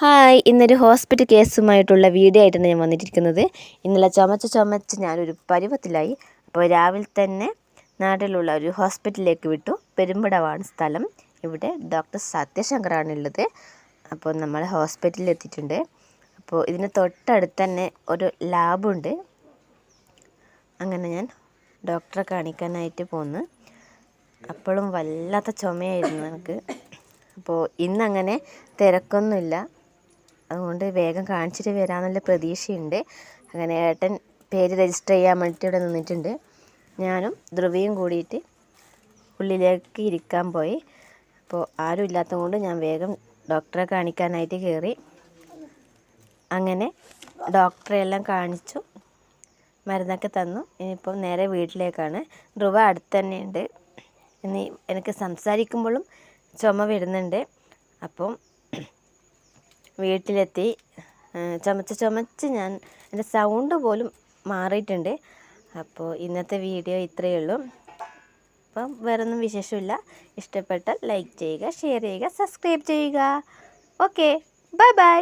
Hi, ഇന്നൊരു hospital കേസുമായിട്ടുള്ള video ആയിട്ടാണ് ഞാൻ വന്നിരിക്കുന്നത്. ഇന്നലെ ചുമച്ച് ഞാനൊരു പരുവത്തിലായി. അപ്പോൾ രാവിലെ തന്നെ നാട്ടിലുള്ള ഒരു ഹോസ്പിറ്റലിലേക്ക് വിട്ടു. പെരുമ്പടവാണ് സ്ഥലം. ഇവിടെ ഡോക്ടർ സത്യശങ്കറാണുള്ളത്. അപ്പോൾ നമ്മൾ ഹോസ്പിറ്റലിൽ എത്തിയിട്ടുണ്ട്. അപ്പോൾ ഇതിന് തൊട്ടടുത്ത് തന്നെ ഒരു ലാബുണ്ട്. അങ്ങനെ ഞാൻ ഡോക്ടറെ കാണിക്കാനായിട്ട് പോന്ന്. അപ്പോഴും വല്ലാത്ത ചുമയായിരുന്നു എനിക്ക്. അപ്പോൾ ഇന്നങ്ങനെ തിരക്കൊന്നുമില്ല. അതുകൊണ്ട് വേഗം കാണിച്ചിട്ട് വരാമെന്നുള്ള പ്രതീക്ഷയുണ്ട്. അങ്ങനെ ഏട്ടൻ പേര് രജിസ്റ്റർ ചെയ്യാൻ വേണ്ടിയിട്ട് ഇവിടെ നിന്നിട്ടുണ്ട്. ഞാനും ധ്രുവിയും കൂടിയിട്ട് ഉള്ളിലേക്ക് ഇരിക്കാൻ പോയി. അപ്പോൾ ആരും ഇല്ലാത്തത് കൊണ്ട് ഞാൻ വേഗം ഡോക്ടറെ കാണിക്കാനായിട്ട് കയറി. അങ്ങനെ ഡോക്ടറെ എല്ലാം കാണിച്ചു, മരുന്നൊക്കെ തന്നു. ഇനിയിപ്പോൾ നേരെ വീട്ടിലേക്കാണ്. ധ്രുവ അടുത്ത് തന്നെയുണ്ട്. ഇനി എനിക്ക് സംസാരിക്കുമ്പോഴും ചുമ വരുന്നുണ്ട്. അപ്പം വീട്ടിലെത്തി. ചുമച്ച് ഞാൻ എൻ്റെ സൗണ്ട് പോലും മാറിയിട്ടുണ്ട്. അപ്പോൾ ഇന്നത്തെ വീഡിയോ ഇത്രയേ ഉള്ളൂ. അപ്പം വേറൊന്നും വിശേഷമില്ല. ഇഷ്ടപ്പെട്ടാൽ ലൈക്ക് ചെയ്യുക, ഷെയർ ചെയ്യുക, സബ്സ്ക്രൈബ് ചെയ്യുക. Okay, bye bye.